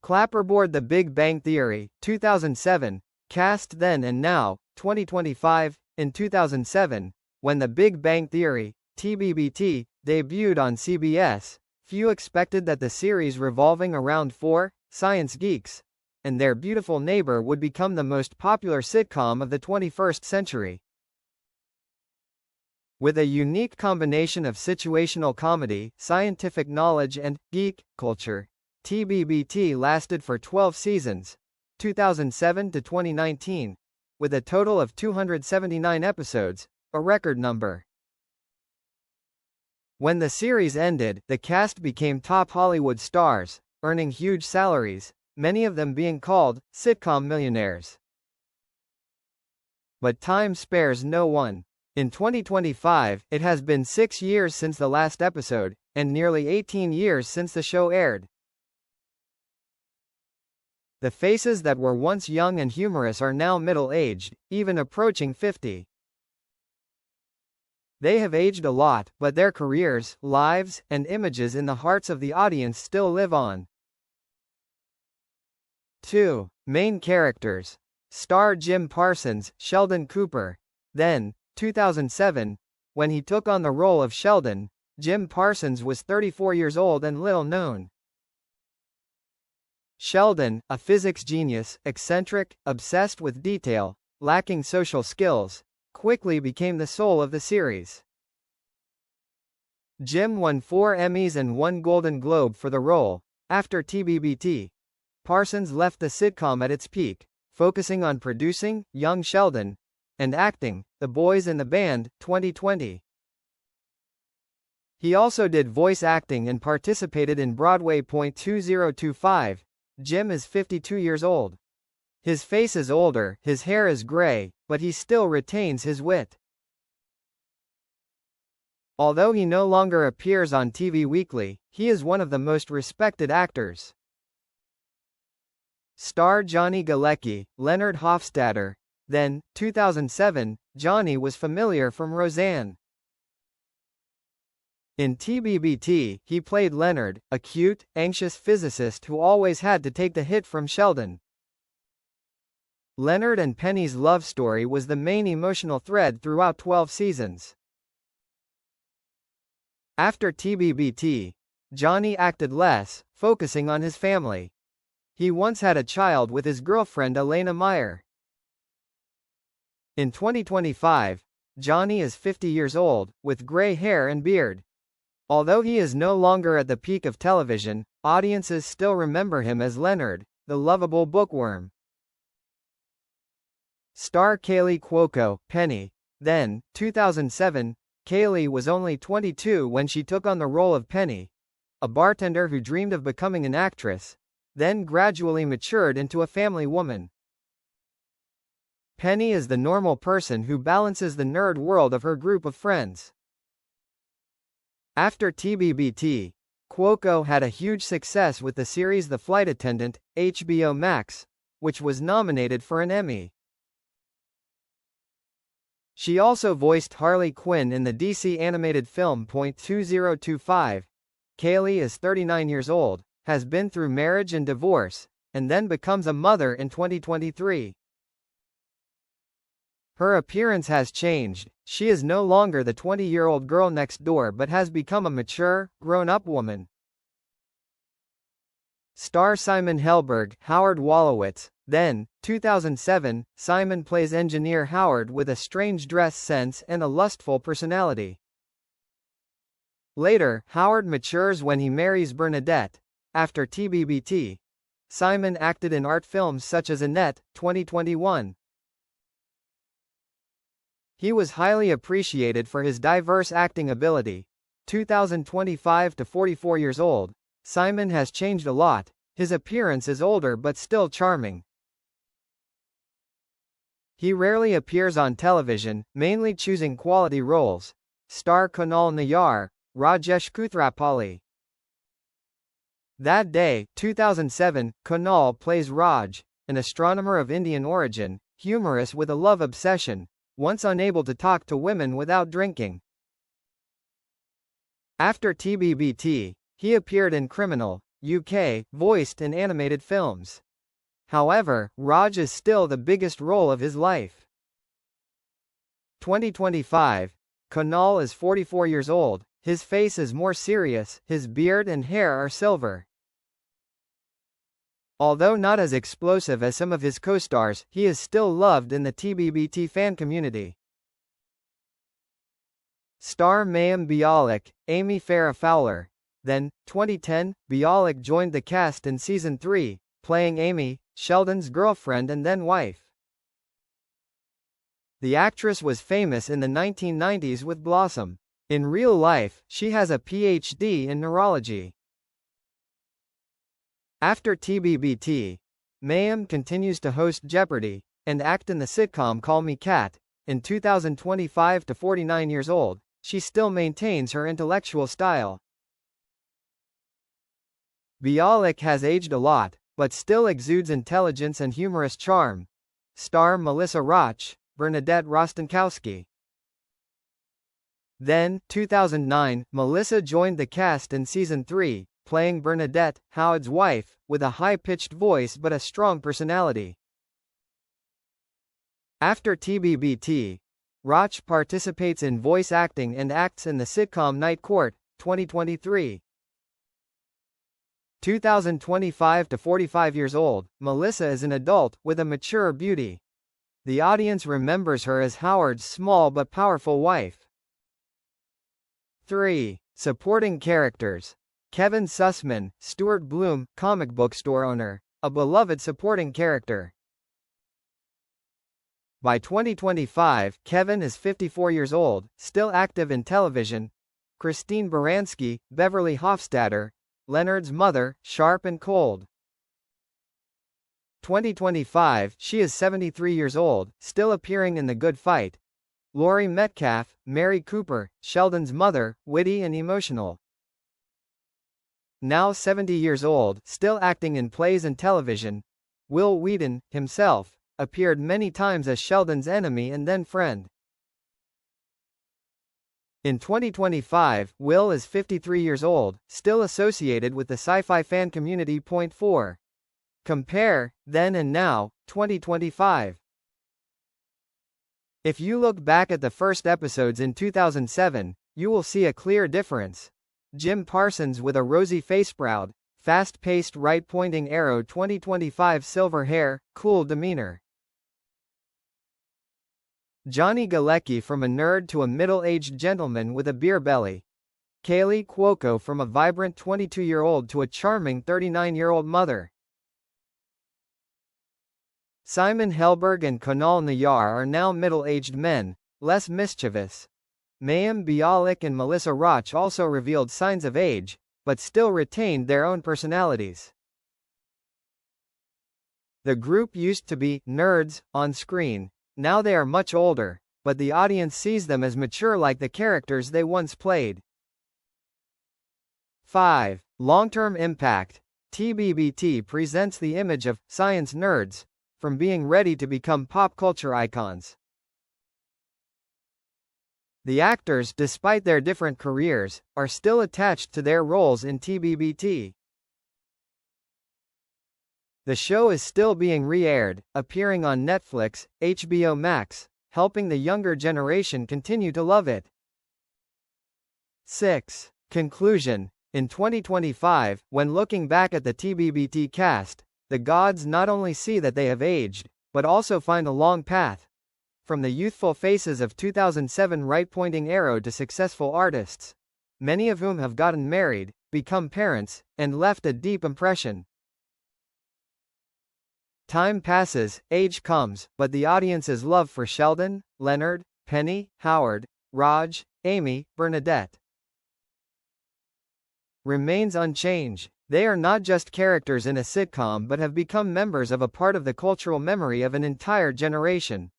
Clapperboard The Big Bang Theory, 2007, cast then and now, 2025, in 2007, when The Big Bang Theory, TBBT, debuted on CBS, few expected that the series revolving around four science geeks and their beautiful neighbor would become the most popular sitcom of the 21st century. With a unique combination of situational comedy, scientific knowledge and geek culture, TBBT lasted for 12 seasons, 2007 to 2019, with a total of 279 episodes, a record number. When the series ended, the cast became top Hollywood stars, earning huge salaries, many of them being called sitcom millionaires. But time spares no one. In 2025, it has been 6 years since the last episode, and nearly 18 years since the show aired. The faces that were once young and humorous are now middle-aged, even approaching 50. They have aged a lot, but their careers, lives, and images in the hearts of the audience still live on. 2. Main characters. Star Jim Parsons, Sheldon Cooper. Then, 2007, when he took on the role of Sheldon, Jim Parsons was 34 years old and little known. Sheldon, a physics genius, eccentric, obsessed with detail, lacking social skills, quickly became the soul of the series. Jim won 4 Emmys and 1 Golden Globe for the role. After TBBT, Parsons left the sitcom at its peak, focusing on producing Young Sheldon and acting The Boys in the Band, 2020. He also did voice acting and participated in Broadway. 2025. Jim is 52 years old. His face is older, his hair is gray, but he still retains his wit. Although he no longer appears on TV weekly, he is one of the most respected actors. Star Johnny Galecki, Leonard Hofstadter. Then, 2007, Johnny was familiar from Roseanne. In TBBT, he played Leonard, a cute, anxious physicist who always had to take the hit from Sheldon. Leonard and Penny's love story was the main emotional thread throughout 12 seasons. After TBBT, Johnny acted less, focusing on his family. He once had a child with his girlfriend Elena Meyer. In 2025, Johnny is 50 years old, with gray hair and beard. Although he is no longer at the peak of television, audiences still remember him as Leonard, the lovable bookworm. Star Kaylee Cuoco, Penny. Then, 2007, Kaylee was only 22 when she took on the role of Penny, a bartender who dreamed of becoming an actress, then gradually matured into a family woman. Penny is the normal person who balances the nerd world of her group of friends. After TBBT, Cuoco had a huge success with the series The Flight Attendant, HBO Max, which was nominated for an Emmy. She also voiced Harley Quinn in the DC animated film. 2025. Kaylee is 39 years old, has been through marriage and divorce, and then becomes a mother in 2023. Her appearance has changed. She is no longer the 20-year-old girl next door but has become a mature, grown-up woman. Star Simon Helberg, Howard Wolowitz. Then, 2007, Simon plays engineer Howard with a strange dress sense and a lustful personality. Later, Howard matures when he marries Bernadette. After TBBT, Simon acted in art films such as Annette, 2021. He was highly appreciated for his diverse acting ability. 2025 to 44 years old, Simon has changed a lot. His appearance is older but still charming. He rarely appears on television, mainly choosing quality roles. Star Kunal Nayyar, Rajesh Kuthrapalli. That Day, 2007, Kunal plays Raj, an astronomer of Indian origin, humorous with a love obsession, once unable to talk to women without drinking. After TBBT, he appeared in Criminal, UK, voiced in animated films. However, Raj is still the biggest role of his life. 2025. Kunal is 44 years old, his face is more serious, his beard and hair are silver. Although not as explosive as some of his co-stars, he is still loved in the TBBT fan community. Star Mayim Bialik, Amy Farrah Fowler. Then, 2010, Bialik joined the cast in Season 3, playing Amy, Sheldon's girlfriend and then wife. The actress was famous in the 1990s with Blossom. In real life, she has a PhD in neurology. After TBBT, Mayim continues to host Jeopardy! And act in the sitcom Call Me Kat. In 2025 to 49 years old, she still maintains her intellectual style. Bialik has aged a lot, but still exudes intelligence and humorous charm. Star Melissa Roch, Bernadette Rostenkowski. Then, 2009, Melissa joined the cast in Season 3, playing Bernadette, Howard's wife, with a high-pitched voice but a strong personality. After TBBT, Roch participates in voice acting and acts in the sitcom Night Court, 2023. 2025 to 45 years old, Melissa is an adult, with a mature beauty. The audience remembers her as Howard's small but powerful wife. 3. Supporting characters. Kevin Sussman, Stuart Bloom, comic book store owner, a beloved supporting character. By 2025, Kevin is 54 years old, still active in television. Christine Baranski, Beverly Hofstadter, Leonard's mother, sharp and cold. 2025, she is 73 years old, still appearing in The Good Fight. Laurie Metcalf, Mary Cooper, Sheldon's mother, witty and emotional. Now 70 years old, still acting in plays and television. Wil Wheaton, himself, appeared many times as Sheldon's enemy and then friend. In 2025, Will is 53 years old, still associated with the sci-fi fan community. 4. Compare, then and now, 2025. If you look back at the first episodes in 2007, you will see a clear difference. Jim Parsons with a rosy faceproud, fast-paced right-pointing arrow. 2025 silver hair, cool demeanor. Johnny Galecki from a nerd to a middle-aged gentleman with a beer belly. Kaylee Cuoco from a vibrant 22-year-old to a charming 39-year-old mother. Simon Helberg and Kunal Nayyar are now middle-aged men, less mischievous. Mayim Bialik and Melissa Roch also revealed signs of age, but still retained their own personalities. The group used to be nerds on screen. Now they are much older, but the audience sees them as mature like the characters they once played. 5. Long-term impact. TBBT presents the image of science nerds, from being ready to become pop culture icons. The actors, despite their different careers, are still attached to their roles in TBBT. The show is still being re-aired, appearing on Netflix, HBO Max, helping the younger generation continue to love it. 6. Conclusion. In 2025, when looking back at the TBBT cast, the gods not only see that they have aged, but also find a long path. From the youthful faces of 2007 right-pointing arrow to successful artists, many of whom have gotten married, become parents, and left a deep impression. Time passes, age comes, but the audience's love for Sheldon, Leonard, Penny, Howard, Raj, Amy, Bernadette remains unchanged. They are not just characters in a sitcom but have become members of a part of the cultural memory of an entire generation.